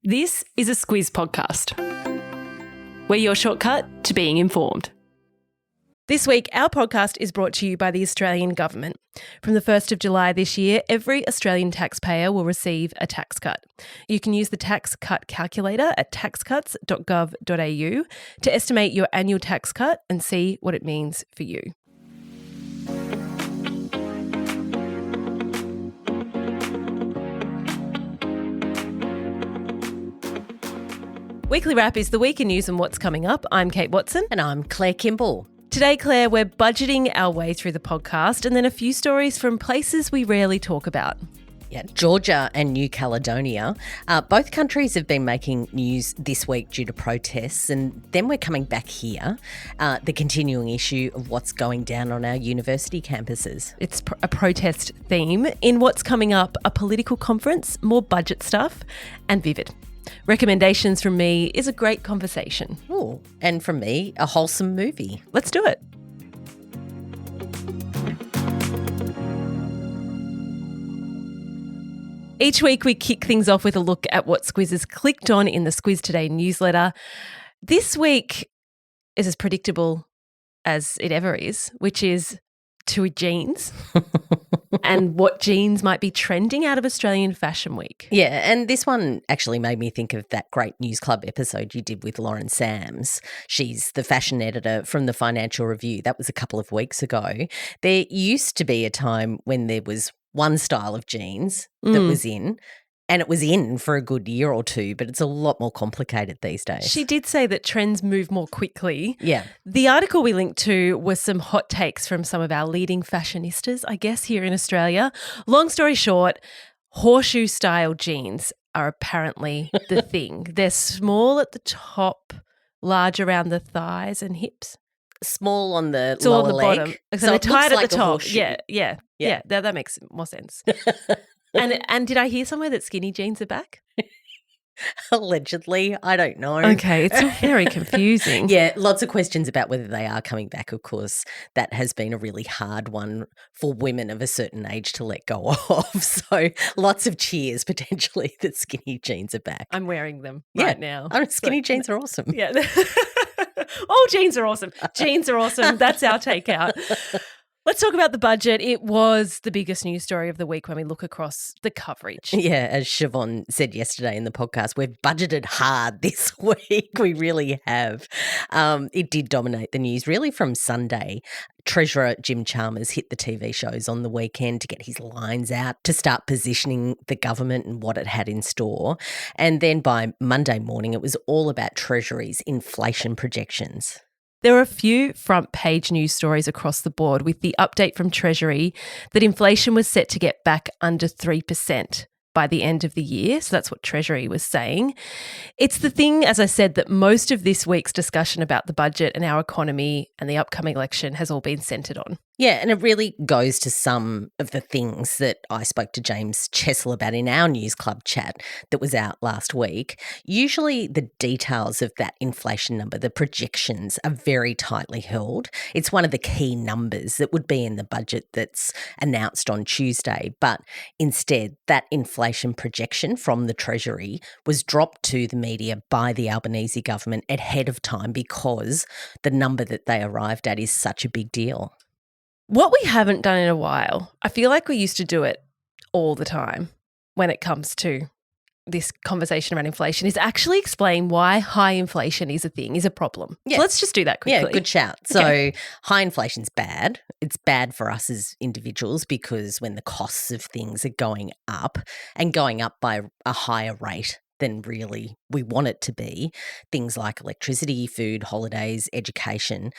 This is a Squiz podcast. We're your shortcut to being informed. This week, our podcast is brought to you by the Australian Government. From the 1st of July this year, every Australian taxpayer will receive a tax cut. You can use the tax cut calculator at taxcuts.gov.au to estimate your annual tax cut and see what it means for you. Weekly Wrap is the week in news and what's coming up. I'm Kate Watson. And I'm Claire Kimball. Today, Claire, we're budgeting our way through the podcast and then a few stories from places we rarely talk about. Yeah, Georgia and New Caledonia. Both countries have been making news this week due to protests, and then we're coming back here, the continuing issue of what's going down on our university campuses. It's a protest theme. In what's coming up, a political conference, more budget stuff, and Vivid. Recommendations from me is a great conversation. Oh, and from me, a wholesome movie. Let's do it. Each week we kick things off with a look at what Squizzers clicked on in the Squiz Today newsletter. This week is as predictable as it ever is, which is to jeans and what jeans might be trending out of Australian Fashion Week. Yeah, and this one actually made me think of that great News Club episode you did with Lauren Sams. She's the fashion editor from the Financial Review. That was a couple of weeks ago. There used to be a time when there was one style of jeans that was in, and it was in for a good year or two, but it's a lot more complicated these days. She did say that trends move more quickly. Yeah. The article we linked to was some hot takes from some of our leading fashionistas, I guess, here in Australia. Long story short, horseshoe-style jeans are apparently the thing. They're small at the top, large around the thighs and hips. Small on the It's lower all on the leg. bottom. So So they're it tied looks at like the a top. horseshoe. Yeah. That makes more sense. And did I hear somewhere that skinny jeans are back? Allegedly, I don't know. Okay, it's all very confusing. Yeah, lots of questions about whether they are coming back. Of course, that has been a really hard one for women of a certain age to let go of. So lots of cheers potentially that skinny jeans are back. I'm wearing them right now. Skinny jeans are awesome. Yeah. All jeans are awesome. Jeans are awesome. That's our takeout. Let's talk about the budget. It was the biggest news story of the week when we look across the coverage. Yeah, as Siobhan said yesterday in the podcast, we've budgeted hard this week. We really have. It did dominate the news really from Sunday. Treasurer Jim Chalmers hit the TV shows on the weekend to get his lines out, to start positioning the government and what it had in store. And then by Monday morning, it was all about Treasury's inflation projections. There were a few front page news stories across the board with the update from Treasury that inflation was set to get back under 3% by the end of the year. So that's what Treasury was saying. It's the thing, as I said, that most of this week's discussion about the budget and our economy and the upcoming election has all been centred on. Yeah, and it really goes to some of the things that I spoke to James Chessel about in our News Club chat that was out last week. Usually the details of that inflation number, the projections, are very tightly held. It's one of the key numbers that would be in the budget that's announced on Tuesday. But instead, that inflation projection from the Treasury was dropped to the media by the Albanese government ahead of time because the number that they arrived at is such a big deal. What we haven't done in a while, I feel like we used to do it all the time when it comes to this conversation around inflation, is actually explain why high inflation is a thing, is a problem. Yeah. So let's just do that quickly. Yeah, good shout. So high inflation's bad. It's bad for us as individuals because when the costs of things are going up and going up by a higher rate than really we want it to be, things like electricity, food, holidays, education,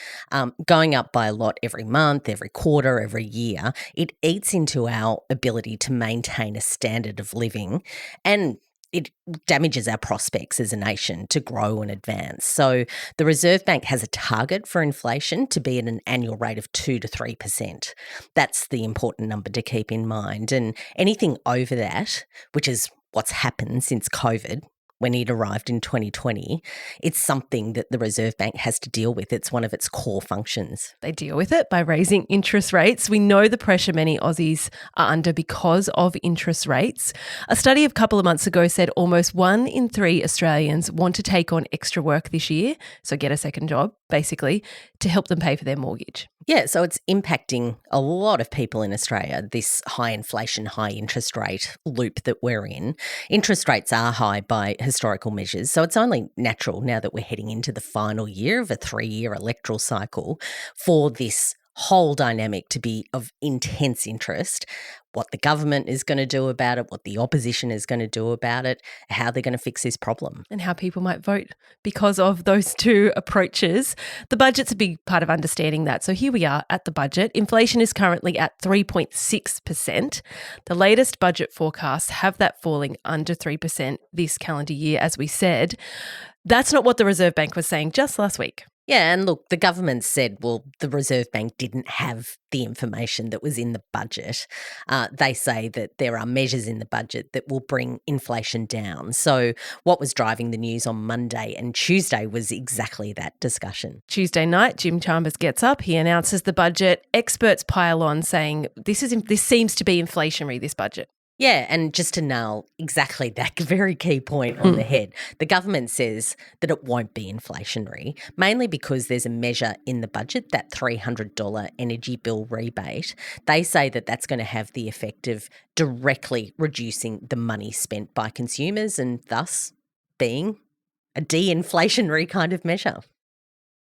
going up by a lot every month, every quarter, every year, it eats into our ability to maintain a standard of living, and it damages our prospects as a nation to grow and advance. So the Reserve Bank has a target for inflation to be at an annual rate of 2 to 3%. That's the important number to keep in mind. And anything over that, which is what's happened since COVID, when he'd arrived in 2020. It's something that the Reserve Bank has to deal with. It's one of its core functions. They deal with it by raising interest rates. We know the pressure many Aussies are under because of interest rates. A study a couple of months ago said almost 1 in 3 Australians want to take on extra work this year, so get a second job, basically, to help them pay for their mortgage. Yeah, so it's impacting a lot of people in Australia, this high inflation, high interest rate loop that we're in. Interest rates are high by historical measures, so it's only natural now that we're heading into the final year of a 3-year electoral cycle for this whole dynamic to be of intense interest. What the government is going to do about it, what the opposition is going to do about it, how they're going to fix this problem. And how people might vote because of those two approaches. The budget's a big part of understanding that. So here we are at the budget. Inflation is currently at 3.6%. The latest budget forecasts have that falling under 3% this calendar year, as we said. That's not what the Reserve Bank was saying just last week. Yeah, and look, the government said, well, the Reserve Bank didn't have the information that was in the budget. They say that there are measures in the budget that will bring inflation down. So what was driving the news on Monday and Tuesday was exactly that discussion. Tuesday night, Jim Chambers gets up. He announces the budget. Experts pile on saying this seems to be inflationary, this budget. Yeah, and just to nail exactly that very key point on the head, the government says that it won't be inflationary, mainly because there's a measure in the budget, that $300 energy bill rebate. They say that that's going to have the effect of directly reducing the money spent by consumers and thus being a de-inflationary kind of measure.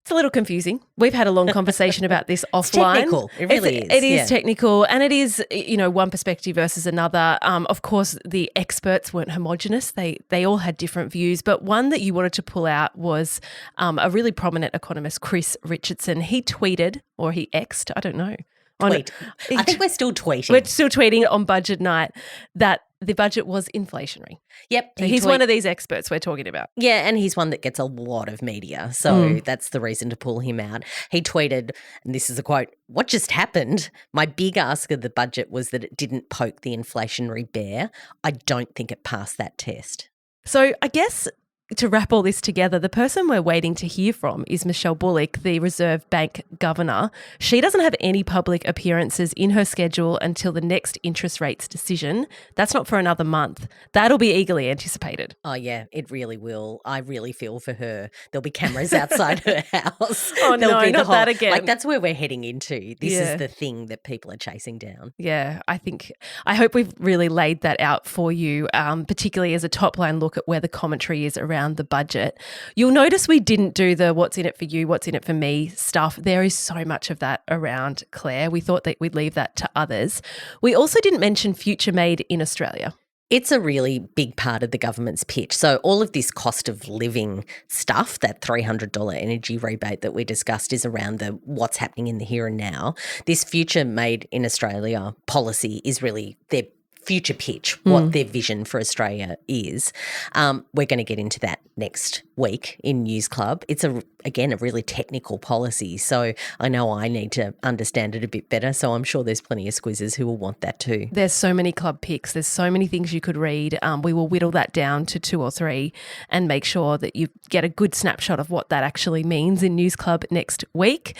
It's a little confusing. We've had a long conversation about this offline. It's technical. It really is. It is technical, and it is, one perspective versus another. Of course, the experts weren't homogenous. They all had different views, but one that you wanted to pull out was a really prominent economist, Chris Richardson. He tweeted, or he X'd, I don't know. Tweet. I think we're still tweeting. We're still tweeting on budget night that the budget was inflationary. Yep. So he's one of these experts we're talking about. Yeah, and he's one that gets a lot of media. So that's the reason to pull him out. He tweeted, and this is a quote, "What just happened? My big ask of the budget was that it didn't poke the inflationary bear. I don't think it passed that test." So I guess to wrap all this together, the person we're waiting to hear from is Michelle Bullock, the Reserve Bank governor. She doesn't have any public appearances in her schedule until the next interest rates decision. That's not for another month. That'll be eagerly anticipated. Oh, yeah, it really will. I really feel for her. There'll be cameras outside her house. Oh, no, not that again. Like, that's where we're heading into. This is the thing that people are chasing down. Yeah, I hope we've really laid that out for you, particularly as a top-line look at where the commentary is around the budget. You'll notice we didn't do the what's in it for you, what's in it for me stuff. There is so much of that around, Claire. We thought that we'd leave that to others. We also didn't mention Future Made in Australia. It's a really big part of the government's pitch. So all of this cost of living stuff, that $300 energy rebate that we discussed, is around the what's happening in the here and now. This Future Made in Australia policy is really their future pitch, what their vision for Australia is. We're going to get into that next week in News Club. It's, again, a really technical policy. So I know I need to understand it a bit better. So I'm sure there's plenty of squizzes who will want that too. There's so many club picks. There's so many things you could read. We will whittle that down to 2 or 3 and make sure that you get a good snapshot of what that actually means in News Club next week.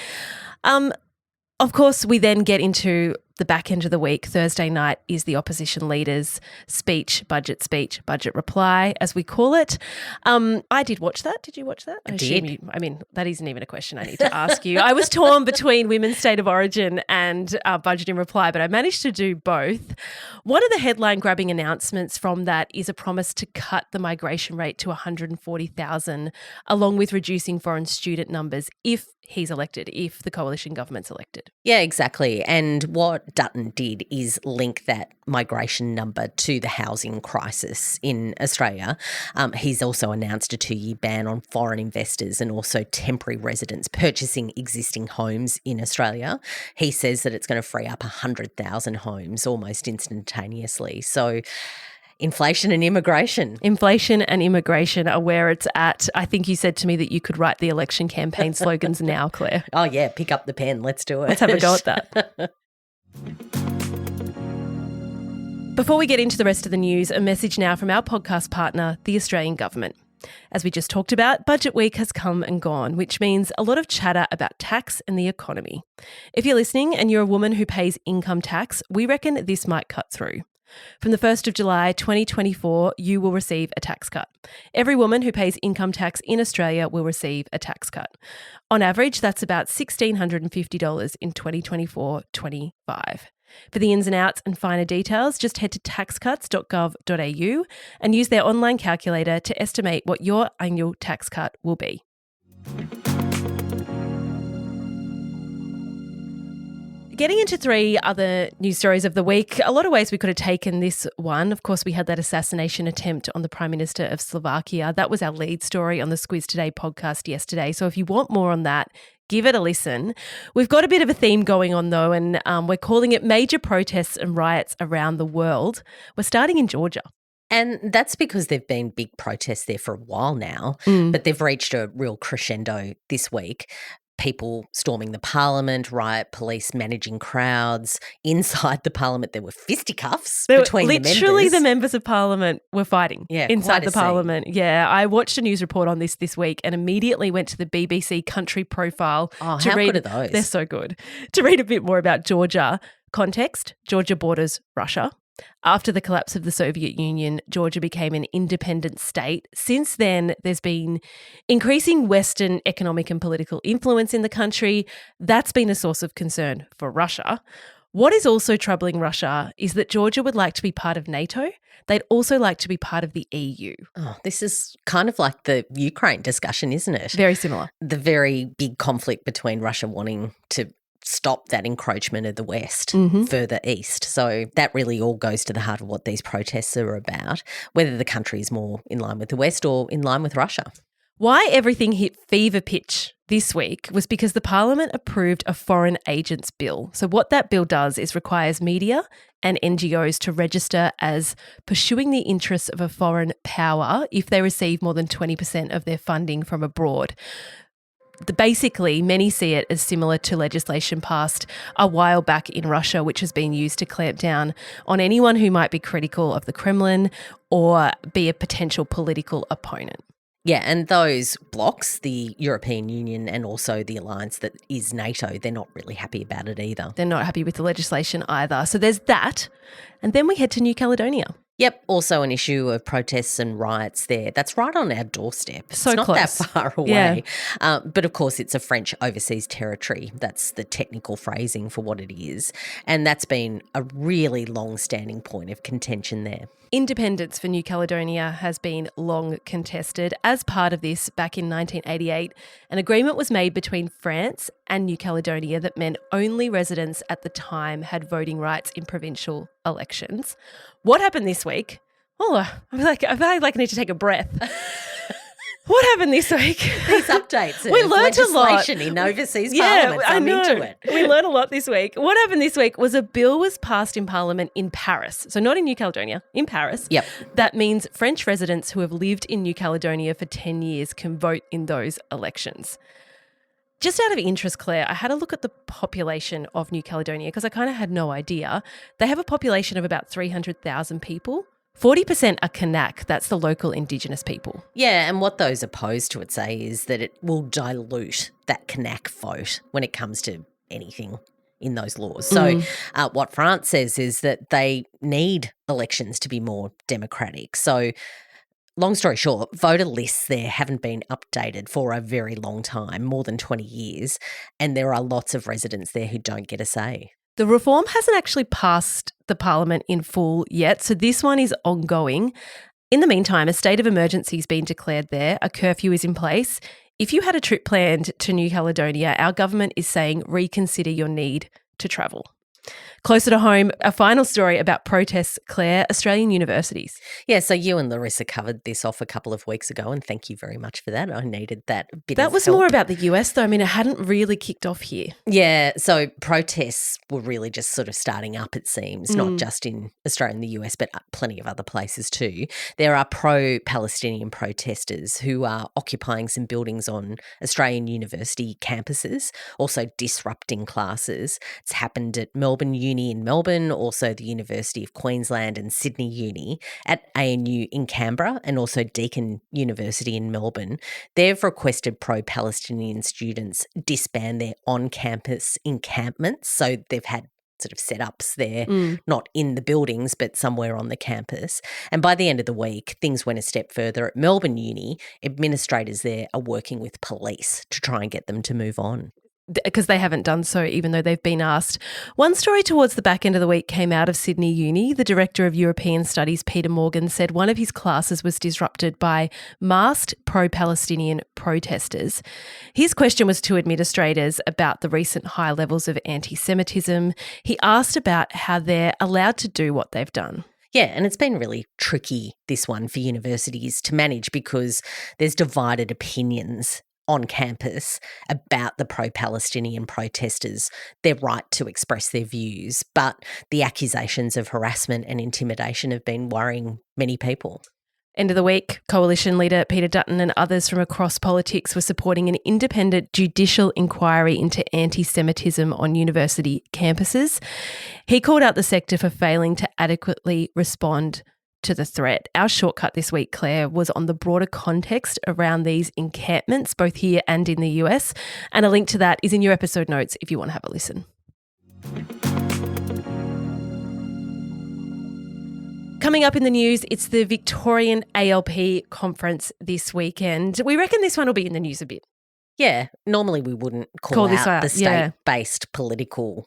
Of course, we then get into the back end of the week. Thursday night is the opposition leader's speech, budget reply, as we call it. I did watch that. Did you watch that? I did. That isn't even a question I need to ask you. I was torn between Women's State of Origin and budget in reply, but I managed to do both. One of the headline-grabbing announcements from that is a promise to cut the migration rate to 140,000, along with reducing foreign student numbers if he's elected, if the coalition government's elected. Yeah, exactly. And what Dutton did is link that migration number to the housing crisis in Australia. He's also announced a 2-year ban on foreign investors and also temporary residents purchasing existing homes in Australia. He says that it's going to free up 100,000 homes almost instantaneously. So inflation and immigration. Inflation and immigration are where it's at. I think you said to me that you could write the election campaign slogans now, Claire. Oh, yeah, pick up the pen. Let's do it. Let's have a go at that. Before we get into the rest of the news, a message now from our podcast partner, the Australian Government. As we just talked about, Budget Week has come and gone, which means a lot of chatter about tax and the economy. If you're listening and you're a woman who pays income tax, we reckon this might cut through. From the 1st of July 2024, you will receive a tax cut. Every woman who pays income tax in Australia will receive a tax cut. On average, that's about $1,650 in 2024-25. For the ins and outs and finer details, just head to taxcuts.gov.au and use their online calculator to estimate what your annual tax cut will be. Getting into three other news stories of the week, a lot of ways we could have taken this one. Of course, we had that assassination attempt on the Prime Minister of Slovakia. That was our lead story on the Squiz Today podcast yesterday. So if you want more on that, give it a listen. We've got a bit of a theme going on though, and we're calling it major protests and riots around the world. We're starting in Georgia. And that's because there've been big protests there for a while now, but they've reached a real crescendo this week. People storming the parliament, riot police managing crowds. Inside the parliament, there were fisticuffs between the members. Literally, the members of parliament were fighting inside the scene. parliament. Yeah, I watched a news report on this week and immediately went to the BBC Country Profile to read. Good are those? They're so good. To read a bit more about Georgia. Context: Georgia borders Russia. After the collapse of the Soviet Union, Georgia became an independent state. Since then, there's been increasing Western economic and political influence in the country. That's been a source of concern for Russia. What is also troubling Russia is that Georgia would like to be part of NATO. They'd also like to be part of the EU. Oh, this is kind of like the Ukraine discussion, isn't it? Very similar. The very big conflict between Russia wanting to stop that encroachment of the West further east. So that really all goes to the heart of what these protests are about, whether the country is more in line with the West or in line with Russia. Why everything hit fever pitch this week was because the Parliament approved a foreign agents bill. So what that bill does is requires media and NGOs to register as pursuing the interests of a foreign power if they receive more than 20% of their funding from abroad. Basically, many see it as similar to legislation passed a while back in Russia, which has been used to clamp down on anyone who might be critical of the Kremlin or be a potential political opponent. Yeah, and those blocs, the European Union and also the alliance that is NATO, they're not really happy about it either. They're not happy with the legislation either. So there's that. And then we head to New Caledonia. Yep, also an issue of protests and riots there. That's right on our doorstep. So it's not close. that far away. Yeah. But of course, it's a French overseas territory. That's the technical phrasing for what it is. And that's been a really long-standing point of contention there. Independence for New Caledonia has been long contested. As part of this, back in 1988, an agreement was made between France and New Caledonia that meant only residents at the time had voting rights in provincial elections. What happened this week? Oh, I feel like I need to take a breath. What happened this week? These updates. We learned a lot in overseas parliaments. I'm into it. We learned a lot this week. What happened this week was a bill was passed in Parliament in Paris. So not in New Caledonia, in Paris. Yep. That means French residents who have lived in New Caledonia for 10 years can vote in those elections. Just out of interest, Claire, I had a look at the population of New Caledonia because I kind of had no idea. They have a population of about 300,000 people. 40% are Kanak, that's the local Indigenous people. Yeah, and what those opposed to it say is that it will dilute that Kanak vote when it comes to anything in those laws. So what France says is that they need elections to be more democratic. So long story short, voter lists there haven't been updated for a very long time, more than 20 years, and there are lots of residents there who don't get a say. The reform hasn't actually passed the Parliament in full yet, so this one is ongoing. In the meantime, a state of emergency has been declared there. A curfew is in place. If you had a trip planned to New Caledonia, our government is saying reconsider your need to travel. Closer to home, a final story about protests, Claire, Australian universities. Yeah, so you and Larissa covered this off a couple of weeks ago, and thank you very much for that. I needed that bit of help. That was more about the US, though. I mean, it hadn't really kicked off here. Yeah, so protests were really just sort of starting up, it seems, not just in Australia and the US, but plenty of other places too. There are pro-Palestinian protesters who are occupying some buildings on Australian university campuses, also disrupting classes. It's happened at Melbourne Uni, Uni in Melbourne, also the University of Queensland and Sydney Uni, at ANU in Canberra and also Deakin University in Melbourne, they've requested pro-Palestinian students disband their on-campus encampments. So they've had sort of setups there, not in the buildings, but somewhere on the campus. And by the end of the week, things went a step further. At Melbourne Uni, administrators there are working with police to try and get them to move on. Because they haven't done so, even though they've been asked. One story towards the back end of the week came out of Sydney Uni. The Director of European Studies, Peter Morgan, said one of his classes was disrupted by masked pro-Palestinian protesters. His question was to administrators about the recent high levels of anti-Semitism. He asked about how they're allowed to do what they've done. Yeah, and it's been really tricky, this one, for universities to manage because there's divided opinions on campus about the pro-Palestinian protesters, their right to express their views, but the accusations of harassment and intimidation have been worrying many people. End of the week, Coalition leader Peter Dutton and others from across politics were supporting an independent judicial inquiry into anti-Semitism on university campuses. He called out the sector for failing to adequately respond to the threat. Our shortcut this week, Claire, was on the broader context around these encampments, both here and in the US. And a link to that is in your episode notes if you want to have a listen. Coming up in the news, it's the Victorian ALP conference this weekend. We reckon this one will be in the news a bit. Yeah, normally we wouldn't call out the state-based political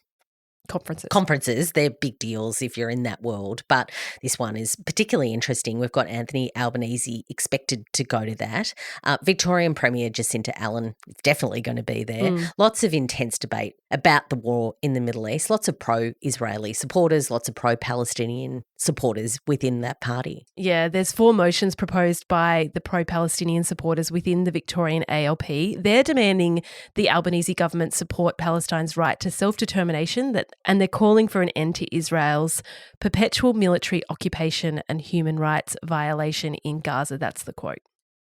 conferences. They're big deals if you're in that world, but this one is particularly interesting. We've got Anthony Albanese expected to go to that. Victorian Premier Jacinta Allen is definitely going to be there. Lots of intense debate about the war in the Middle East. Lots of pro-Israeli supporters, lots of pro-Palestinian supporters within that party. Yeah, there's 4 motions proposed by the pro-Palestinian supporters within the Victorian ALP. They're demanding the Albanese government support Palestine's right to self-determination, and they're calling for an end to Israel's perpetual military occupation and human rights violation in Gaza. That's the quote.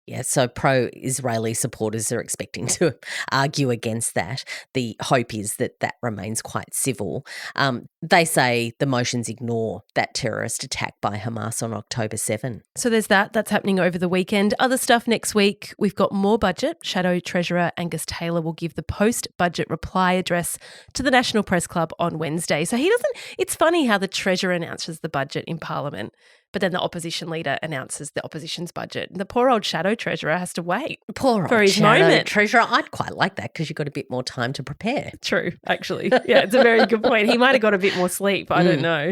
Yeah, so pro-Israeli supporters are expecting to argue against that. The hope is that that remains quite civil. They say the motions ignore that terrorist attack by Hamas on October 7. So there's that. That's happening over the weekend. Other stuff next week, we've got more budget. Shadow Treasurer Angus Taylor will give the post-budget reply address to the National Press Club on Wednesday. So it's funny how the Treasurer announces the budget in Parliament, but then the opposition leader announces the opposition's budget. The poor old Shadow Treasurer has to wait for his Shadow Treasurer. I'd quite like that because you've got a bit more time to prepare. True, actually. Yeah, it's a very good point. He might have got a bit more sleep. I don't know.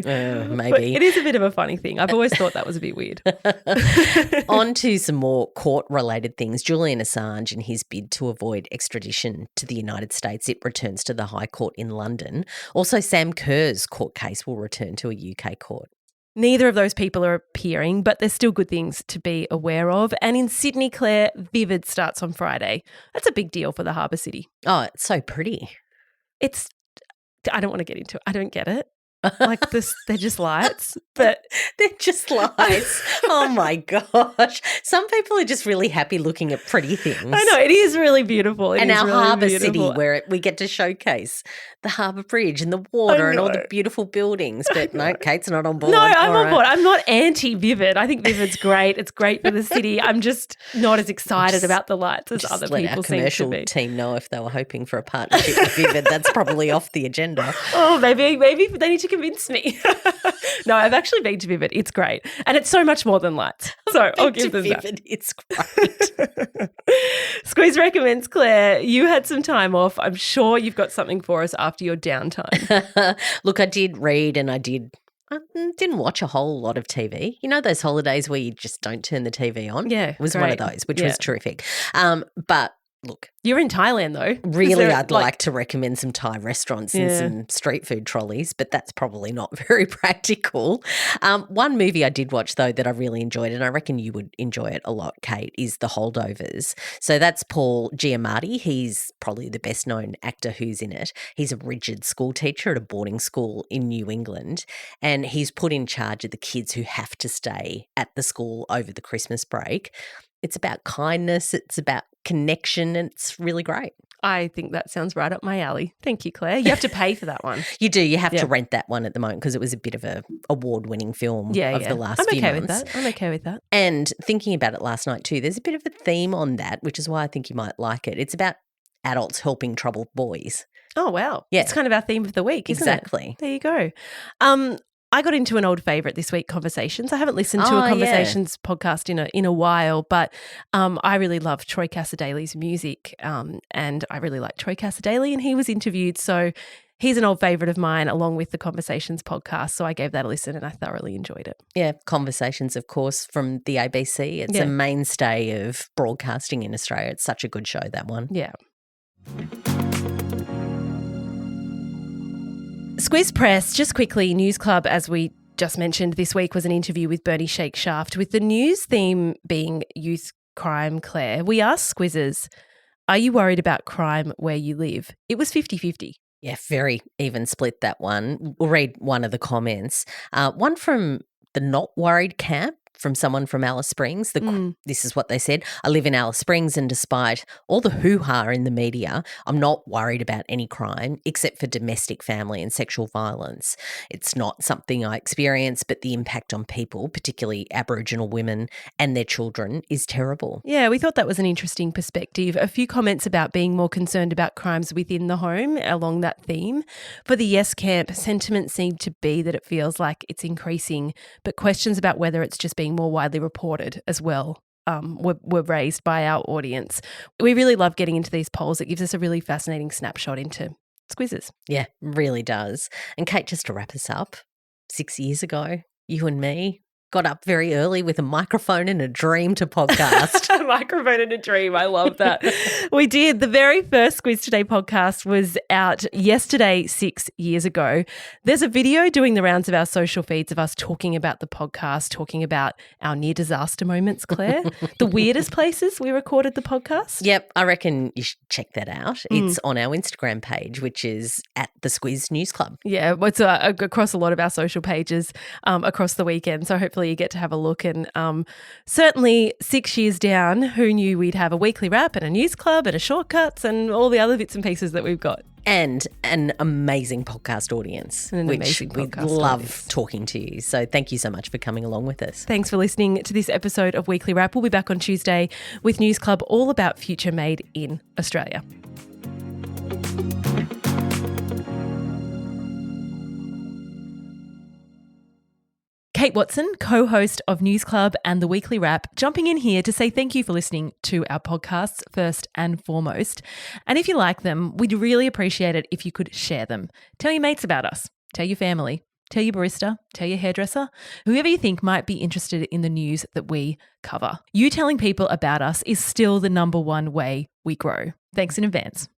Maybe. But it is a bit of a funny thing. I've always thought that was a bit weird. On to some more court-related things. Julian Assange and his bid to avoid extradition to the United States, it returns to the High Court in London. Also, Sam Kerr's court case will return to a UK court. Neither of those people are appearing, but there's still good things to be aware of. And in Sydney, Claire, Vivid starts on Friday. That's a big deal for the harbour city. Oh, it's so pretty. I don't want to get into it. I don't get it. Like this, they're just lights, but they're just lights. Oh my gosh. Some people are just really happy looking at pretty things. I know, it is really beautiful. And our harbour city where we get to showcase the harbour bridge and the water and all the beautiful buildings. But no, Kate's not on board. No, I'm on board. I'm not anti-Vivid. I think Vivid's great. It's great for the city. I'm just not as excited about the lights as other people seem to be. Let our commercial team know if they were hoping for a partnership with Vivid. That's probably off the agenda. Oh, maybe they need to convince me. No, I've actually been to Vivid. It's great. And it's so much more than lights. So I'll give them Vivid. It's great. Squeeze recommends, Claire, you had some time off. I'm sure you've got something for us after your downtime. Look, I did read and I didn't watch a whole lot of TV. You know those holidays where you just don't turn the TV on? Yeah. It was one of those, which was terrific. But look. You're in Thailand though. Really, I'd like to recommend some Thai restaurants and some street food trolleys, but that's probably not very practical. One movie I did watch though that I really enjoyed, and I reckon you would enjoy it a lot, Kate, is The Holdovers. So that's Paul Giamatti. He's probably the best known actor who's in it. He's a rigid school teacher at a boarding school in New England, and he's put in charge of the kids who have to stay at the school over the Christmas break. It's about kindness, it's about connection, and it's really great. I think that sounds right up my alley. Thank you, Claire. You have to pay for that one. You do. You have to rent that one at the moment because it was a bit of a award-winning film of the last few months. I'm okay with that. And thinking about it last night too, there's a bit of a theme on that, which is why I think you might like it. It's about adults helping troubled boys. Oh, wow. Yeah. It's kind of our theme of the week, isn't Exactly. it? There you go. I got into an old favourite this week, Conversations. I haven't listened to a Conversations podcast in a while, but I really love Troy Cassar-Daley's music, and I really like Troy Cassar-Daley, and he was interviewed. So he's an old favourite of mine, along with the Conversations podcast. So I gave that a listen, and I thoroughly enjoyed it. Yeah, Conversations, of course, from the ABC. It's a mainstay of broadcasting in Australia. It's such a good show, that one. Yeah. Squiz Press, just quickly, News Club, as we just mentioned, this week was an interview with Bernie Shakeshaft, with the news theme being youth crime, Claire. We asked Squizzers, are you worried about crime where you live? It was 50-50. Yeah, very even split, that one. We'll read one of the comments. One from the not worried camp, from someone from Alice Springs. This is what they said. I live in Alice Springs, and despite all the hoo-ha in the media, I'm not worried about any crime except for domestic, family and sexual violence. It's not something I experience, but the impact on people, particularly Aboriginal women and their children, is terrible. Yeah, we thought that was an interesting perspective. A few comments about being more concerned about crimes within the home along that theme. For the Yes camp, sentiment seemed to be that it feels like it's increasing, but questions about whether it's just being more widely reported as well were raised by our audience. We really love getting into these polls. It gives us a really fascinating snapshot into Squizzes. Yeah, really does. And Kate, just to wrap us up, 6 years ago, you and me got up very early with a microphone and a dream to podcast. A microphone and a dream. I love that. We did. The very first Squiz Today podcast was out yesterday, 6 years ago. There's a video doing the rounds of our social feeds of us talking about the podcast, talking about our near disaster moments, Claire. The weirdest places we recorded the podcast. Yep, I reckon you should check that out. It's on our Instagram page, which is at the Squiz News Club. Yeah, it's across a lot of our social pages across the weekend. So hopefully you get to have a look. And certainly 6 years down, who knew we'd have a weekly wrap and a news club and a shortcuts and all the other bits and pieces that we've got. And an amazing podcast audience, which we love talking to you. So thank you so much for coming along with us. Thanks for listening to this episode of Weekly Wrap. We'll be back on Tuesday with News Club, all about future made in Australia. Kate Watson, co-host of News Club and The Weekly Wrap, jumping in here to say thank you for listening to our podcasts first and foremost. And if you like them, we'd really appreciate it if you could share them. Tell your mates about us. Tell your family. Tell your barista. Tell your hairdresser. Whoever you think might be interested in the news that we cover. You telling people about us is still the number one way we grow. Thanks in advance.